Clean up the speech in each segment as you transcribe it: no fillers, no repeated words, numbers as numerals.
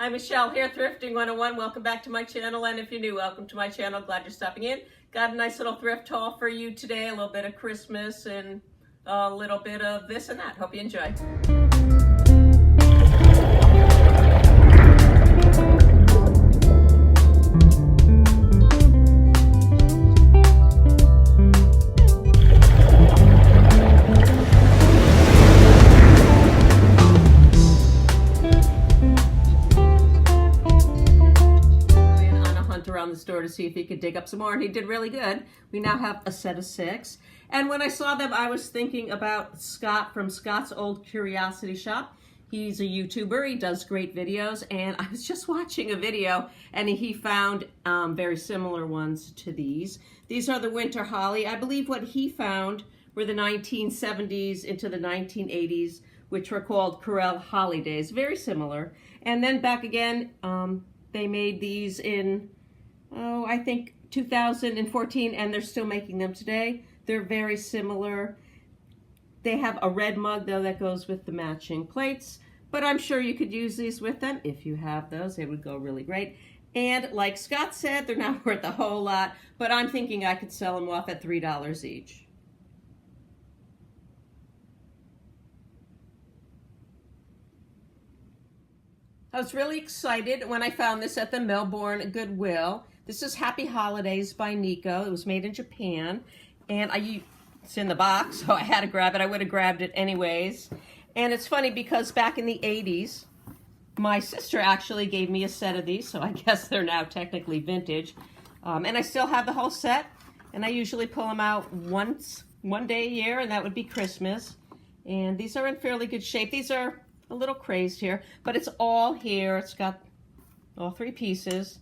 Hi, Michelle here, Thrifting 101. Welcome back to my channel, and if you're new, welcome to my channel. Glad you're stopping in. Got a nice little thrift haul for you today, a little bit of Christmas and a little bit of this and that. Hope you enjoy. Around the store to see if he could dig up some more, and he did really good. We now have a set of 6, and when I saw them I was thinking about Scott from Scott's Old Curiosity Shop. He's a YouTuber, he does great videos, and I was just watching a video and he found very similar ones to these. These are the winter holly. I believe what he found were the 1970s into the 1980s, which were called Corel holidays, very similar. And then back again, they made these in I think 2014, and they're still making them today. They're very similar. They have a red mug though that goes with the matching plates, but I'm sure you could use these with them. If you have those, they would go really great. And like Scott said, they're not worth a whole lot, but I'm thinking I could sell them off at $3 each. I was really excited when I found this at the Melbourne Goodwill. This is Happy Holidays by Nico. It was made in Japan, and it's in the box, so I had to grab it. I would have grabbed it anyways. And it's funny because back in the 80s, my sister actually gave me a set of these, so I guess they're now technically vintage. And I still have the whole set, and I usually pull them out one day a year, and that would be Christmas. And these are in fairly good shape. These are a little crazed here, but it's all here. It's got all 3 pieces.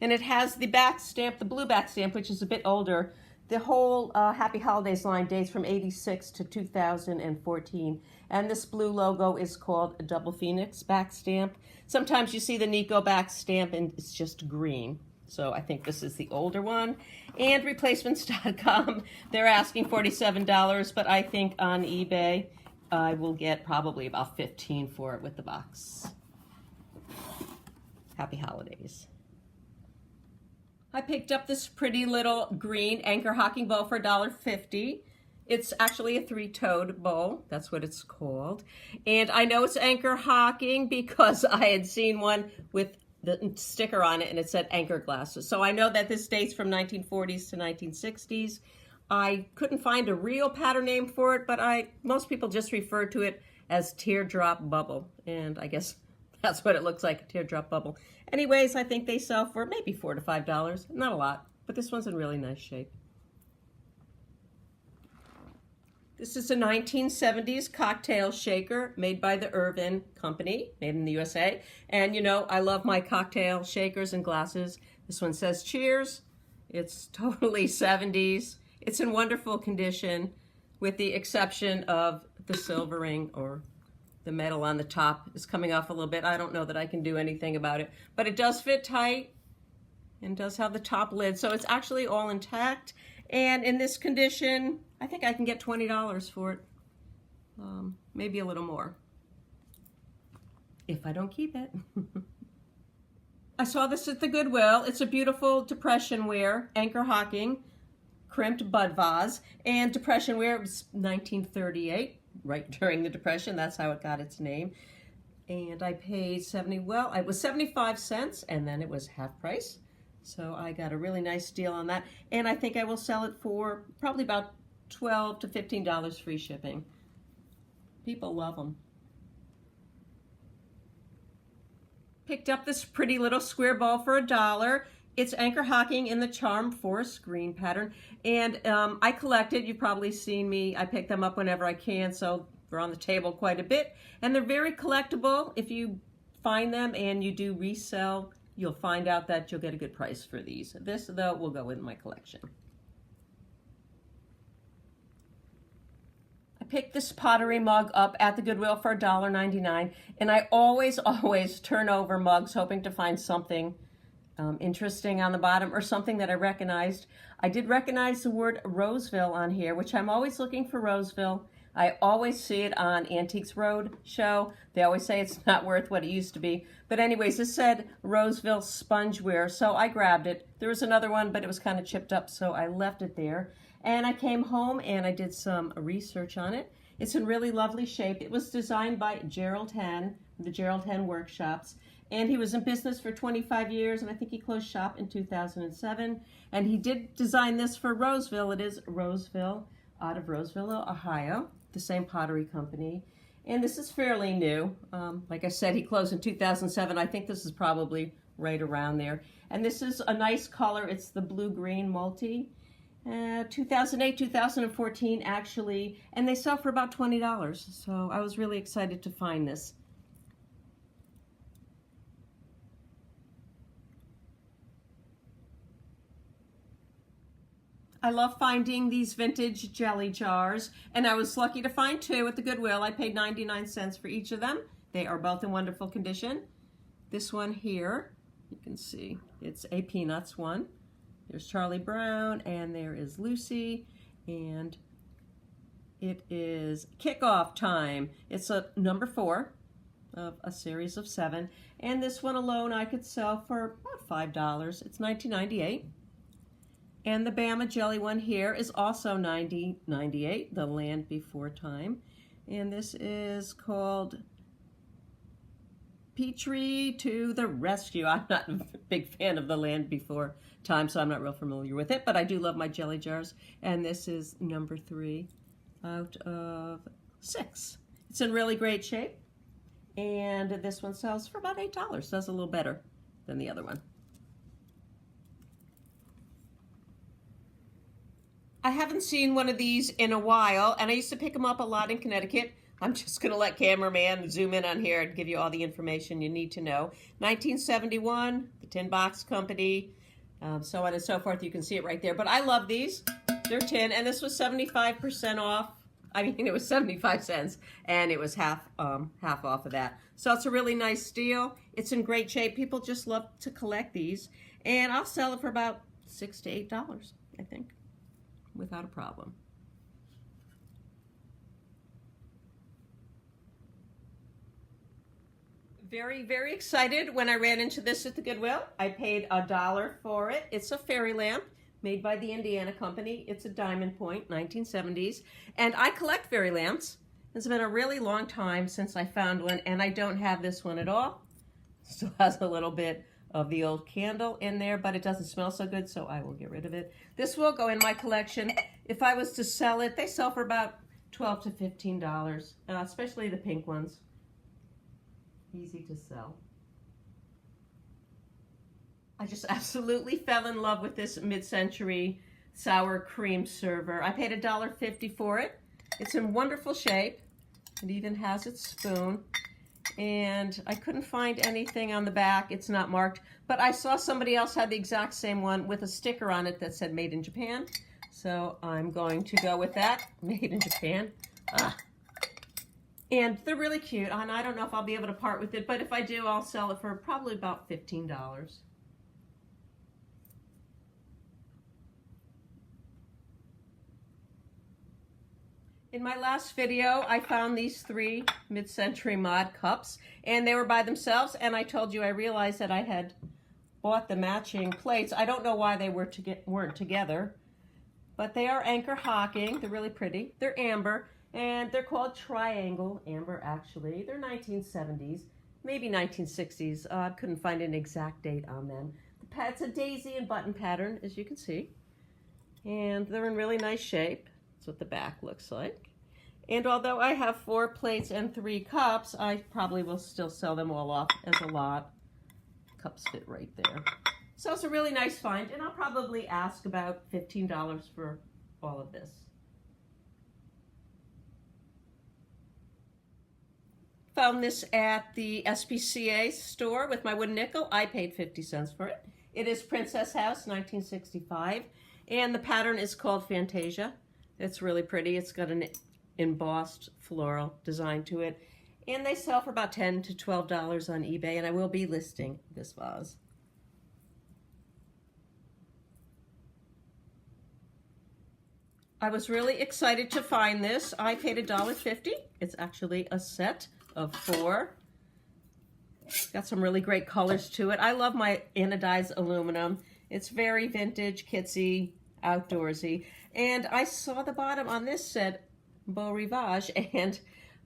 And it has the back stamp, the blue back stamp, which is a bit older. The whole Happy Holidays line dates from 86 to 2014. And this blue logo is called a Double Phoenix back stamp. Sometimes you see the Nico back stamp and it's just green. So I think this is the older one. And replacements.com, they're asking $47, but I think on eBay, I will get probably about $15 for it with the box. Happy Holidays. I picked up this pretty little green anchor hocking bowl for $1.50. It's actually a 3-toed bowl. That's what it's called. And I know it's anchor hocking because I had seen one with the sticker on it and it said anchor glasses. So I know that this dates from 1940s to 1960s. I couldn't find a real pattern name for it, but most people just refer to it as teardrop bubble. And I guess that's what it looks like, a teardrop bubble. Anyways, I think they sell for maybe $4 to $5. Not a lot, but this one's in really nice shape. This is a 1970s cocktail shaker made by the Irvin Company, made in the USA. And you know, I love my cocktail shakers and glasses. This one says cheers. It's totally 70s. It's in wonderful condition with the exception of the silvering, or the metal on the top is coming off a little bit. I don't know that I can do anything about it, but it does fit tight and does have the top lid. So it's actually all intact. And in this condition, I think I can get $20 for it. Maybe a little more if I don't keep it. I saw this at the Goodwill. It's a beautiful Depression wear, anchor hocking, crimped bud vase, and Depression wear. It was 1938, right during the Depression. That's how it got its name. And I paid it was 75 cents, and then it was half price. So I got a really nice deal on that. And I think I will sell it for probably about $12 to $15 free shipping. People love them. Picked up this pretty little square ball for $1. It's anchor hocking in the Charm Forest green pattern. And I collect it. You've probably seen me. I pick them up whenever I can, so they're on the table quite a bit. And they're very collectible. If you find them and you do resell, you'll find out that you'll get a good price for these. This, though, will go in my collection. I picked this pottery mug up at the Goodwill for $1.99, and I always turn over mugs hoping to find something interesting on the bottom or something that I recognized. I did recognize the word Roseville on here, which I'm always looking for Roseville. I always see it on Antiques Road show. They always say it's not worth what it used to be. But anyways, this said Roseville spongeware, so I grabbed it. There was another one, but it was kind of chipped up, so I left it there. And I came home and I did some research on it. It's in really lovely shape. It was designed by Gerald Henn, the Gerald Henn Workshops. And he was in business for 25 years, and I think he closed shop in 2007. And he did design this for Roseville. It is Roseville, out of Roseville, Ohio, the same pottery company. And this is fairly new. Like I said, he closed in 2007. I think this is probably right around there. And this is a nice color. It's the blue-green multi. 2008, 2014, actually. And they sell for about $20. So I was really excited to find this. I love finding these vintage jelly jars, and I was lucky to find two at the Goodwill. I paid 99 cents for each of them. They are both in wonderful condition. This one here, you can see, it's a Peanuts one. There's Charlie Brown, and there is Lucy, and it is Kickoff Time. It's a number 4 of a series of 7, and this one alone I could sell for about $5. It's $19.98. And the Bama Jelly one here is also $90.98, The Land Before Time. And this is called Petrie to the Rescue. I'm not a big fan of The Land Before Time, so I'm not real familiar with it, but I do love my jelly jars. And this is number 3 out of 6. It's in really great shape. And this one sells for about $8. Does a little better than the other one. I haven't seen one of these in a while, and I used to pick them up a lot in Connecticut. I'm just going to let cameraman zoom in on here and give you all the information you need to know. 1971, the Tin Box Company, so on and so forth. You can see it right there. But I love these. They're tin, and this was 75% off. I mean, it was 75 cents, and it was half off of that. So it's a really nice deal. It's in great shape. People just love to collect these, and I'll sell it for about $6 to $8, I think, without a problem. Very, very excited when I ran into this at the Goodwill. I paid $1 for it. It's a fairy lamp made by the Indiana company. It's a diamond point, 1970s. And I collect fairy lamps. It's been a really long time since I found one, and I don't have this one at all. Still has a little bit of the old candle in there, but it doesn't smell so good, so I will get rid of it. This will go in my collection. If I was to sell it, they sell for about $12 to $15, especially the pink ones. Easy to sell. I just absolutely fell in love with this mid-century sour cream server. I paid $1.50 for it. It's in wonderful shape. It even has its spoon. And I couldn't find anything on the back. It's not marked. But I saw somebody else had the exact same one with a sticker on it that said Made in Japan. So I'm going to go with that. Made in Japan. And they're really cute. And I don't know if I'll be able to part with it, but if I do, I'll sell it for probably about $15. In my last video, I found these 3 mid-century mod cups, and they were by themselves, and I told you I realized that I had bought the matching plates. I don't know why they weren't together, but they are Anchor Hocking. They're really pretty. They're amber, and they're called Triangle Amber, actually. They're 1970s, maybe 1960s. I couldn't find an exact date on them. It's a daisy and button pattern, as you can see, and they're in really nice shape. That's what the back looks like. And although I have 4 plates and 3 cups, I probably will still sell them all off as a lot. Cups fit right there. So it's a really nice find, and I'll probably ask about $15 for all of this. Found this at the SPCA store with my wooden nickel. I paid 50 cents for it. It is Princess House, 1965, and the pattern is called Fantasia. It's really pretty. It's got an embossed floral design to it. And they sell for about $10 to $12 on eBay, and I will be listing this vase. I was really excited to find this. I paid $1.50. It's actually a set of 4. Got some really great colors to it. I love my anodized aluminum. It's very vintage, kitsy, outdoorsy. And I saw the bottom on this set, Beau Rivage, and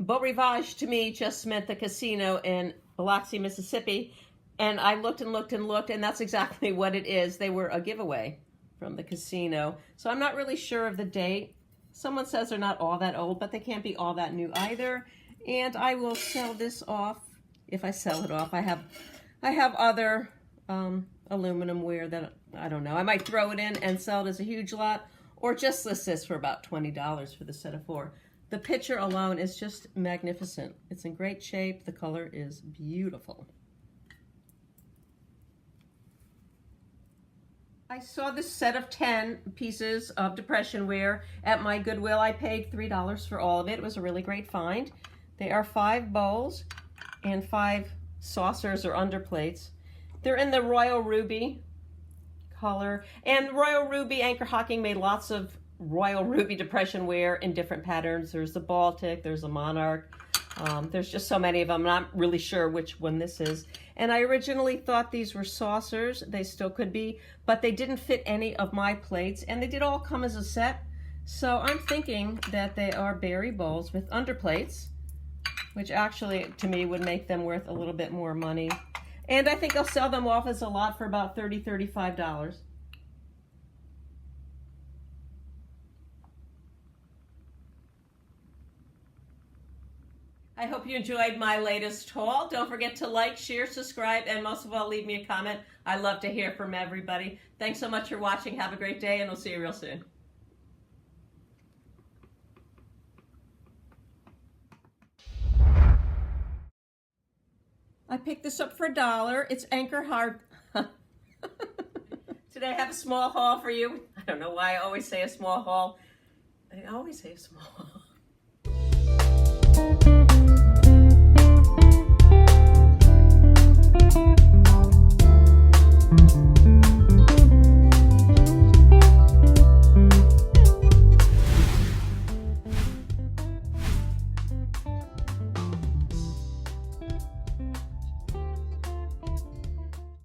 Beau Rivage to me just meant the casino in Biloxi, Mississippi. And I looked and looked and looked, and that's exactly what it is. They were a giveaway from the casino. So I'm not really sure of the date. Someone says they're not all that old, but they can't be all that new either. And I will sell this off if I sell it off. I have other aluminum ware that, I don't know. I might throw it in and sell it as a huge lot, or just list this for about $20 for the set of 4. The picture alone is just magnificent. It's in great shape. The color is beautiful. I saw this set of 10 pieces of depression ware at my Goodwill. I paid $3 for all of it. It was a really great find. They are 5 bowls and 5 saucers or underplates. They're in the Royal Ruby color. And Royal Ruby, Anchor Hocking made lots of Royal Ruby depression ware in different patterns. There's the Baltic, there's a Monarch. There's just so many of them. I'm not really sure which one this is. And I originally thought these were saucers. They still could be, but they didn't fit any of my plates, and they did all come as a set. So I'm thinking that they are berry bowls with underplates, which actually to me would make them worth a little bit more money. And I think I'll sell them off as a lot for about $30, $35. I hope you enjoyed my latest haul. Don't forget to like, share, subscribe, and most of all, leave me a comment. I love to hear from everybody. Thanks so much for watching. Have a great day, and we'll see you real soon. I picked this up for $1. It's Anchor hard. Today I have a small haul for you. I don't know why I always say a small haul. I always say a small haul.